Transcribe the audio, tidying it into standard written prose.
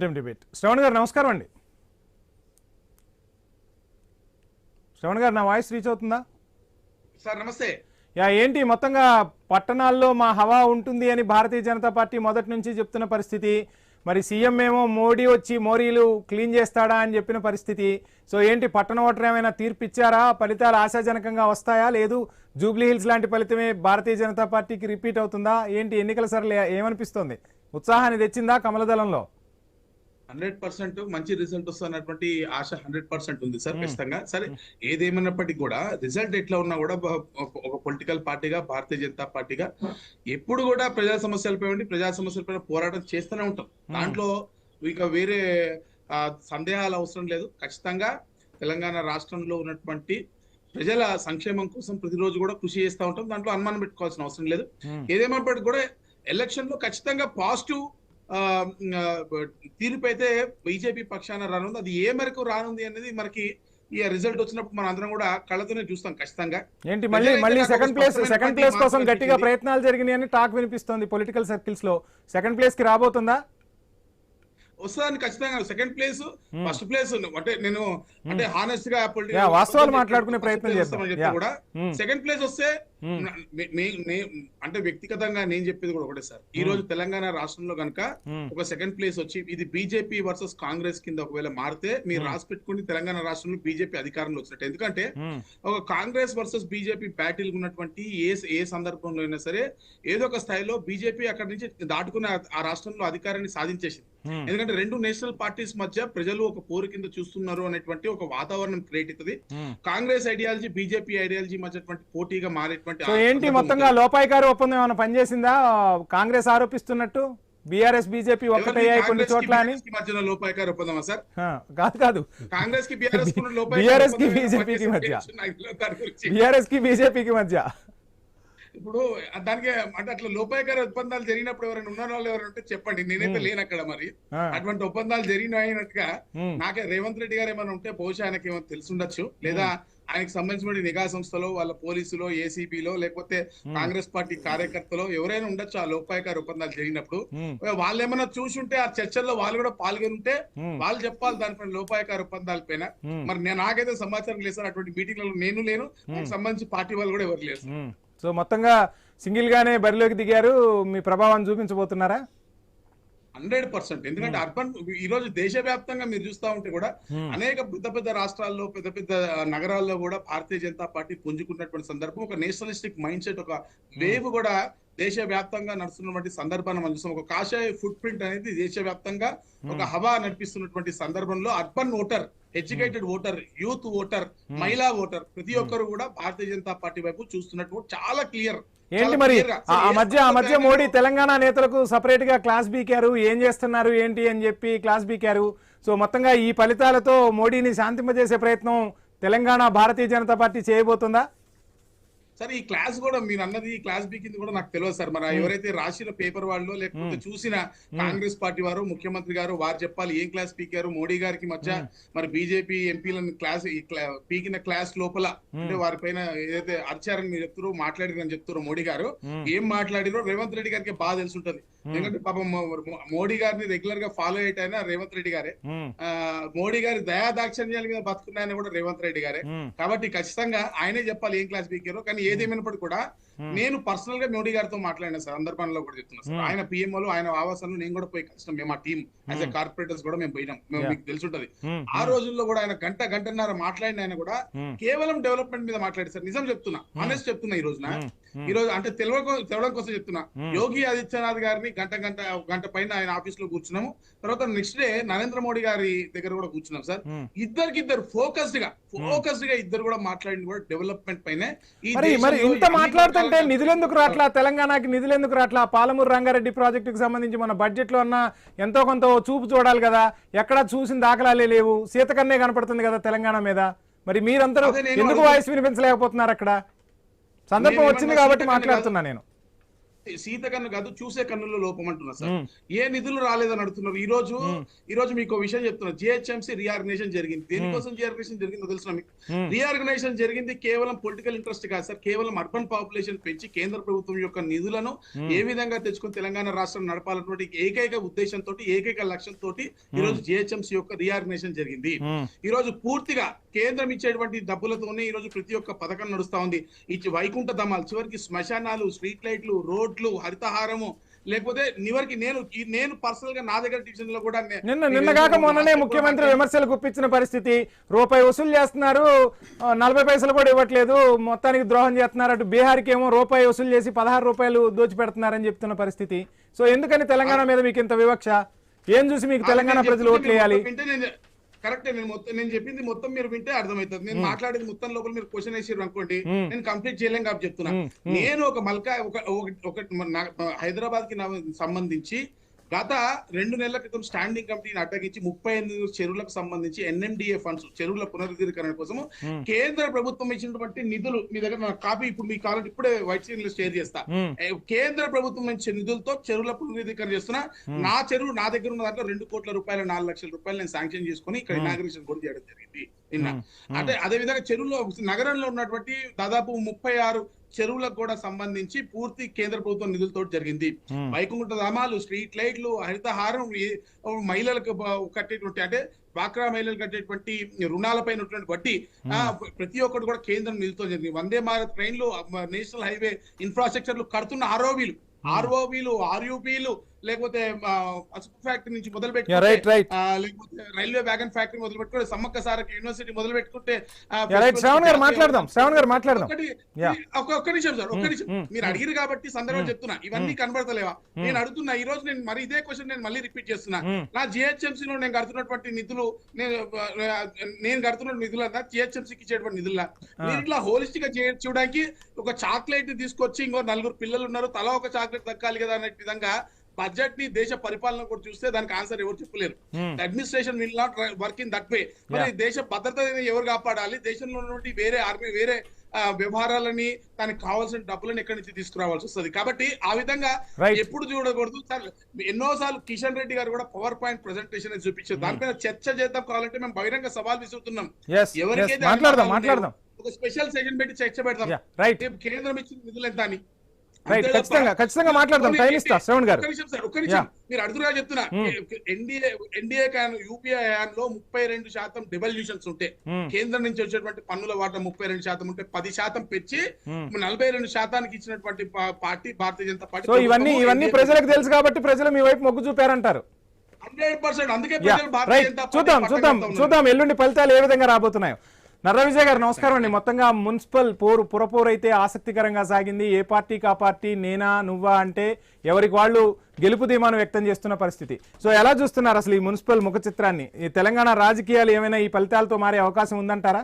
Debate. Shravan గారు నమస్కారం అండి. శ్రవణ్ గారు నా వాయిస్ రీచ్ అవుతుందా? సార్ నమస్తే. ఏంటి మొత్తంగా పట్టణాల్లో మా హవా ఉంటుంది అని భారతీయ జనతా పార్టీ మొదటి నుంచి చెప్తున్న పరిస్థితి, మరి సీఎం ఏమో మోడీ వచ్చి మోరీలు క్లీన్ చేస్తాడా అని చెప్పిన పరిస్థితి. సో ఏంటి పట్టణ ఓటర్ ఏమైనా తీర్పు ఇచ్చారా? ఫలితాలు ఆశాజనకంగా వస్తాయా, లేదు జూబ్లీ హిల్స్ లాంటి ఫలితమే భారతీయ జనతా పార్టీకి రిపీట్ అవుతుందా? ఏంటి ఎన్నికల సరళి ఏమనిపిస్తోంది? ఉత్సాహాన్ని తెచ్చిందా కమలదళంలో? 100% మంచి రిజల్ట్ వస్తున్నటువంటి ఆశ 100% ఉంది సార్. ఖచ్చితంగా సరే, ఏదేమైనప్పటికీ కూడా రిజల్ట్ ఎట్లా ఉన్నా కూడా ఒక పొలిటికల్ పార్టీగా భారతీయ జనతా పార్టీగా ఎప్పుడు కూడా ప్రజా సమస్యలపై పోరాటం చేస్తూనే ఉంటాం. దాంట్లో ఇక వేరే సందేహాలు అవసరం లేదు. ఖచ్చితంగా తెలంగాణ రాష్ట్రంలో ఉన్నటువంటి ప్రజల సంక్షేమం కోసం ప్రతిరోజు కూడా కృషి చేస్తూ ఉంటాం. దాంట్లో అనుమానం పెట్టుకోవాల్సిన అవసరం లేదు. ఏదేమైనప్పటికీ కూడా ఎలక్షన్ లో ఖచ్చితంగా పాజిటివ్ తీర్పు అయితే బీజేపీ పక్షాన రానుంది. అది ఏ మేరకు రానుంది అనేది మనకి ఈ రిజల్ట్ వచ్చినప్పుడు మనం అందరం కూడా కళ్ళతోనే చూస్తాం. ఖచ్చితంగా ఏంటి మళ్ళీ సెకండ్ ప్లేస్ కోసం గట్టిగా ప్రయత్నాలు జరిగినాయని టాక్ వినిపిస్తోంది పొలిటికల్ సర్కిల్స్ లో. సెకండ్ ప్లేస్ కి రాబోతుందా? వస్తుందని ఖచ్చితంగా. సెకండ్ ప్లేస్, ఫస్ట్ ప్లేస్ అంటే నేను అంటే హానెస్ట్ గా వాస్తవాలు మాట్లాడుకునే ప్రయత్నం చేస్తాం కూడా. సెకండ్ ప్లేస్ వస్తే అంటే వ్యక్తిగతంగా నేను చెప్పేది కూడా ఒకటే సార్. ఈ రోజు తెలంగాణ రాష్ట్రంలో కనుక ఒక సెకండ్ ప్లేస్ వచ్చి ఇది బీజేపీ వర్సెస్ కాంగ్రెస్ కింద ఒకవేళ మారితే మీరు రాసి పెట్టుకుని తెలంగాణ రాష్ట్రంలో బీజేపీ అధికారంలో వచ్చినట్టు. ఎందుకంటే ఒక కాంగ్రెస్ వర్సెస్ బీజేపీ బ్యాటిల్ ఉన్నటువంటి ఏ సందర్భంలో అయినా సరే ఏదో ఒక స్థాయిలో బీజేపీ అక్కడి నుంచి దాటుకుని ఆ రాష్ట్రంలో అధికారాన్ని సాధించేసింది. ఎందుకంటే రెండు నేషనల్ పార్టీస్ మధ్య ప్రజలు ఒక పోరు కింద చూస్తున్నారు అనేటువంటి ఒక వాతావరణం క్రియేట్ అవుతుంది. కాంగ్రెస్ ఐడియాలజీ బీజేపీ ఐడియాలజీ మధ్య పోటీగా మారేటువంటి ఏంటి మొత్తంగా లోపాయికారి ఒప్పందం ఏమైనా పనిచేసిందా? కాంగ్రెస్ ఆరోపిస్తున్నట్టు బీఆర్ఎస్ బీజేపీ ఒక్కటయ్యాయి కొన్ని చోట్ల అని. మధ్యలో లోపాయికారి ఒప్పందమా సార్? కాదు, కాంగ్రెస్ కి బీఆర్ఎస్ కి బీజేపీకి మధ్య, బీఆర్ఎస్ కి బీజేపీకి మధ్య. ఇప్పుడు దానికి అంటే అట్లా లోపాయకార ఒప్పందాలు జరిగినప్పుడు ఎవరైనా ఉన్న వాళ్ళు ఎవరైనా ఉంటే చెప్పండి. నేనైతే లేను అక్కడ. మరి అటువంటి ఒప్పందాలు జరిగినట్టుగా నాకే రేవంత్ రెడ్డి గారు ఏమైనా ఉంటే బహుశా ఆయనకి ఏమైనా తెలుసుండొచ్చు, లేదా ఆయనకు సంబంధించిన నిఘా సంస్థలో వాళ్ళ పోలీసులో ఏసీబీలో లేకపోతే కాంగ్రెస్ పార్టీ కార్యకర్తలో ఎవరైనా ఉండొచ్చు ఆ లోపాయకార ఒప్పందాలు జరిగినప్పుడు. వాళ్ళు ఏమైనా చూసుంటే ఆ చర్చల్లో వాళ్ళు కూడా పాల్గొని ఉంటే వాళ్ళు చెప్పాలి దానిపైన లోపాయకార ఒప్పందాల పైన. మరి నాకైతే సమాచారం లేదు సార్. అటువంటి మీటింగ్లలో నేను లేను, నాకు సంబంధించి పార్టీ వాళ్ళు కూడా ఎవరు లేరు. సో మొత్తంగా సింగిల్ గానే బరిలోకి దిగారు. మీ ప్రభావాన్ని చూపించబోతున్నారా? 100%. ఎందుకంటే అర్బన్ ఈ రోజు దేశవ్యాప్తంగా మీరు చూస్తా ఉంటే కూడా అనేక పెద్ద రాష్ట్రాల్లో పెద్ద నగరాల్లో కూడా భారతీయ జనతా పార్టీ పుంజుకున్నటువంటి సందర్భం, ఒక నేషనలిస్టిక్ మైండ్ సెట్, ఒక వేవ్ కూడా దేశవ్యాప్తంగా నడుస్తున్నటువంటి సందర్భాన్ని మనం చూస్తాం. ఒక కాషాయ ఫుట్ ప్రింట్ అనేది దేశవ్యాప్తంగా ఒక హవా నడిపిస్తున్నటువంటి సందర్భంలో urban voter, educated voter, youth voter, మహిళా ఓటర్ ప్రతి ఒక్కరు కూడా భారతీయ జనతా పార్టీ వైపు చూస్తున్నట్టు చాలా క్లియర్. ఏంటి మరి ఆ మధ్య మోడీ తెలంగాణ నేతలకు సపరేట్ గా క్లాస్ బీకారు, ఏం చేస్తున్నారు ఏంటి అని చెప్పి క్లాస్ బీకారు. సో మొత్తంగా ఈ ఫలితాలతో మోడీని శాంతింపజేసే ప్రయత్నం తెలంగాణ భారతీయ జనతా పార్టీ చేయబోతుందా? సార్ ఈ క్లాస్ కూడా మీరు అన్నది క్లాస్ బి కింద కూడా నాకు తెలియదు సార్. మరి ఎవరైతే రాసిన పేపర్ వాళ్ళు లేకపోతే చూసిన కాంగ్రెస్ పార్టీ వారు, ముఖ్యమంత్రి గారు వారు చెప్పాలి ఏం క్లాస్ పీకారు మోడీ గారికి మధ్య. మరి బీజేపీ ఎంపీలను క్లాస్ పీకిన క్లాస్ లోపల అంటే వారి పైన ఏదైతే అరిచారని మీరు చెప్తారో, మాట్లాడిరని చెప్తారో మోడీ గారు ఏం మాట్లాడిరో రేవంత్ రెడ్డి గారికి బాగా తెలుసుంటది. ఎందుకంటే పాపం మోడీ గారిని రెగ్యులర్ గా ఫాలో అయ్యేటైనా రేవంత్ రెడ్డి గారే. మోడీ గారి దయా దాక్షిణ్యాల మీద బతుకున్నాయని కూడా రేవంత్ రెడ్డి గారే. కాబట్టి ఖచ్చితంగా ఆయనే చెప్పాలి ఏం క్లాస్ పీకారో. కానీ ఏదేమైనప్పటికీ కూడా నేను పర్సనల్ గా మోడీ గారితో మాట్లాడిన సందర్భంలో కూడా చెప్తున్నా సార్. ఆయన పిఎంఓలో ఆయన ఆవాసంలో నేను కూడా పోయి కలిసినాం. మేము ఆ టీం యాజ్ ఎ కార్పొరేటర్స్ కూడా మేము పోయినాం. మీకు తెలుసుంటది. ఆ రోజుల్లో కూడా ఆయన గంటన్నర మాట్లాడిన ఆయన కూడా కేవలం డెవలప్మెంట్ మీద మాట్లాడి సార్. నిజం చెప్తున్నా, ఆనెస్ట్ చెప్తున్నా. ఈ రోజు అంటే తెలవడం కోసం చెప్తున్నా. యోగి ఆదిత్యనాథ్ గారిని గంట పైన ఆయన ఆఫీస్ లో కూర్చున్నాము. తర్వాత నెక్స్ట్ డే నరేంద్ర మోడీ గారి దగ్గర కూడా కూర్చున్నాం సార్. ఇద్దరు ఫోకస్డ్ గా ఇద్దరు కూడా మాట్లాడింది కూడా డెవలప్మెంట్ పైనే. ఇంత మాట్లాడుతుంటే నిధులెందుకు రాట్లా? తెలంగాణకి నిధులెందుకు రాట్లా? పాలమూరు రంగారెడ్డి ప్రాజెక్టుకు సంబంధించి మన బడ్జెట్ లో అన్న ఎంతో కొంత చూపు చూడాలి కదా. ఎక్కడ చూసిన దాఖలాలే లేవు. సీతకన్నే కనపడుతుంది కదా తెలంగాణ మీద. మరి మీరందరూ ఎందుకు వాయిస్ వినిపించలేకపోతున్నారు? అక్కడ సందర్భం వచ్చింది కాబట్టి మాట్లాడుతున్నా నేను. సీత కన్ను కాదు చూసే కన్నుల్లో లోపం అంటున్నారు సార్. ఏ నిధులు రాలేదని అడుగుతున్నారు. ఈ రోజు మీకు విషయం చెప్తున్నారు. జిహెచ్ఎంసీ రీఆర్గనైజేషన్ జరిగింది. దేనికోసం రీఆర్గనైజేషన్ జరిగిందో తెలుసు మీకు? రీఆర్గనైజేషన్ జరిగింది కేవలం పొలిటికల్ ఇంట్రెస్ట్ కాదు సార్, కేవలం అర్బన్ పాపులేషన్ పెంచి కేంద్ర ప్రభుత్వం యొక్క నిధులను ఏ విధంగా తెచ్చుకొని తెలంగాణ రాష్ట్రం నడపాలన్నటువంటి ఏకైక ఉద్దేశంతో, ఏకైక లక్ష్యంతో ఈ రోజు జిహెచ్ఎంసీ యొక్క రీఆర్గనైజేషన్ జరిగింది. ఈ రోజు పూర్తిగా కేంద్రం ఇచ్చేటువంటి డబ్బులతోనే ఈ రోజు ప్రతి ఒక్క పథకం నడుస్తా ఉంది. ఇచ్చి వైకుంఠ ధామాలు, చివరికి శ్మశానాలు, స్ట్రీట్ లైట్లు, రోడ్లు, హరితహారము, లేకపోతే నేను పర్సనల్ గా నా దగ్గర డివిజన్ లో కూడా నిన్నగాక మొన్ననే ముఖ్యమంత్రి విమర్శలు గుప్పించిన పరిస్థితి. రూపాయి వసూలు చేస్తున్నారు, 40 పైసలు కూడా ఇవ్వట్లేదు, మొత్తానికి ద్రోహం చేస్తున్నారు. అటు బీహార్కి ఏమో రూపాయి వసూలు చేసి 16 రూపాయలు దోచిపెడుతున్నారని చెప్తున్న పరిస్థితి. సో ఎందుకని తెలంగాణ మీద మీకు ఇంత వివక్ష? ఏం చూసి మీకు తెలంగాణ ప్రజలు ఓట్లు వేయాలి? కరెక్టే. నేను చెప్పింది మొత్తం మీరు వింటే అర్థమవుతుంది. నేను మాట్లాడేది మొత్తం లోపల మీరు క్వశ్చన్ వేసారు అనుకోండి, నేను కంప్లీట్ చేయలేం కాబట్టి చెప్తున్నా. నేను ఒక హైదరాబాద్ కి సంబంధించి గత 2 నెలల క్రితం స్టాండింగ్ కమిటీని అడ్డగించి 38 చెరువులకు సంబంధించి NMDA ఫండ్స్, చెరువుల పునరుద్ధరణ కోసం కేంద్ర ప్రభుత్వం ఇచ్చినటువంటి నిధులు, మీ దగ్గర నా కాపీ ఇప్పుడు మీ కావాలంటే ఇప్పుడే వైట్ స్క్రీన్ లో షేర్ చేస్తా. కేంద్ర ప్రభుత్వం ఇచ్చే నిధులతో చెరువుల పునరుద్ధరణ చేస్తున్నా. నా చెరువు నా దగ్గర ఉన్న దాంట్లో 2 కోట్ల రూపాయలు, 4 లక్షల రూపాయలు నేను శాంక్షన్ చేసుకుని ఇక్కడ ఇనాగ్రేషన్ కూడా చేయడం జరిగింది నిన్న. అంటే అదే విధంగా చెరువులో నగరంలో ఉన్నటువంటి దాదాపు 36 చెరువులకు కూడా సంబంధించి పూర్తి కేంద్ర ప్రభుత్వం నిధులతో జరిగింది. వైకుంఠ ధామాలు, స్ట్రీట్ లైట్లు, హరితహారం, మహిళలకు కట్టేటువంటి అంటే డ్వాక్రా మహిళలు కట్టేటువంటి రుణాలపై వడ్డీ, ప్రతి ఒక్కటి కూడా కేంద్రం నిధులతో జరిగింది. వందే భారత్ ట్రైన్లు, నేషనల్ హైవే ఇన్ఫ్రాస్ట్రక్చర్లు కడుతున్న ఆర్ఓబీలు, ఆర్యూపీలు, లేకపోతే పసుపు ఫ్యాక్టరీ నుంచి మొదలు పెట్టుకుంటే, లేకపోతే రైల్వే వ్యాగన్ ఫ్యాక్టరీ మొదలు పెట్టుకుంటే, సమ్మక్క సారక్క యూనివర్సిటీ మొదలు పెట్టుకుంటే, శ్రావణ్ గారు మాట్లాడదాం. ఒక్క నిమిషం సార్, ఒక్క నిమిషం. మీరు అడిగిరు కాబట్టి సందర్భం చెప్తున్నా. ఇవన్నీ కనబడతలేవా? నేను అడుగుతున్నా. ఈ రోజు నేను మరి ఇదే క్వశ్చన్ నేను మళ్ళీ రిపీట్ చేస్తున్నా. నా జిహెచ్ఎంసీ లో నేను కడుతున్నటువంటి నిధులు, నేను కడుతున్న నిధులు అన్నా జిహెచ్ఎంసీకి ఇచ్చేటువంటి నిధుల మీరు ఇట్లా హోలిస్టిక్ గా చూడడానికి ఒక చాక్లెట్ తీసుకొచ్చి ఇంకో 4 పిల్లలు ఉన్నారు, తలా ఒక చాక్లెట్ దక్కాలి కదా అనే విధంగా బడ్జెట్ ని, దేశ పరిపాలన కూడా చూస్తే దానికి ఆన్సర్ ఎవరు చెప్పలేరు. Administration will not work in that way. మరి దేశ భద్రత ఎవరు కాపాడాలి? దేశంలో ఉన్నటువంటి వేరే ఆర్మీ, వేరే వ్యవహారాలని, దానికి కావాల్సిన డబ్బులను ఎక్కడి నుంచి తీసుకురావాల్సి వస్తుంది. కాబట్టి ఆ విధంగా ఎప్పుడు చూడకూడదు సార్. ఎన్నోసార్లు కిషన్ రెడ్డి గారు కూడా పవర్ పాయింట్ ప్రెజెంటేషన్ చూపించారు. దానిపైన చర్చ చేద్దాం కావాలంటే మేము బహిరంగ సవాల్ విసురుతున్నాం. ఎవరికైతే ఒక స్పెషల్ సెషన్ పెట్టి చర్చ పెడతాం. కేంద్రం ఇచ్చిన నిధులు ఎంత అని ఖచ్చితంగా మాట్లాడదాం. టైం ఇస్తా శ్రవణ్ గారు. మీరు అడుగుగా చెప్తున్నా. ఎన్డీఏ యూపీఏ హయాంలో 32% డివల్యూషన్స్ ఉంటే, కేంద్రం నుంచి వచ్చేటువంటి పన్నుల వాటా 32% ఉంటే 10% పెంచి 42% ఇచ్చినటువంటి party Bharatiya Janata party. So ఇవన్నీ ప్రజలకు తెలుసు కాబట్టి ప్రజలు మీ వైపు మొగ్గు చూపారంటారు. 100%. అందుకే ప్రజలు భారతీయ జనతా పార్టీ చూద్దాం ఎల్లుండి ఫలితాలు ఏ విధంగా రాబోతున్నాయో. నర్ర విజయ్ గారు నమస్కారం అండి. మొత్తంగా మున్సిపల్ పురపోరు అయితే ఆసక్తికరంగా సాగింది. ఏ పార్టీకి ఆ పార్టీ, నేనా నువ్వా అంటే ఎవరికి వాళ్ళు గెలుపు ధీమాను వ్యక్తం చేస్తున్న పరిస్థితి. సో ఎలా చూస్తున్నారు అసలు ఈ మున్సిపల్ ముఖ చిత్రాన్ని? ఈ తెలంగాణ రాజకీయాలు ఏమైనా ఈ ఫలితాలతో మారే అవకాశం ఉందంటారా?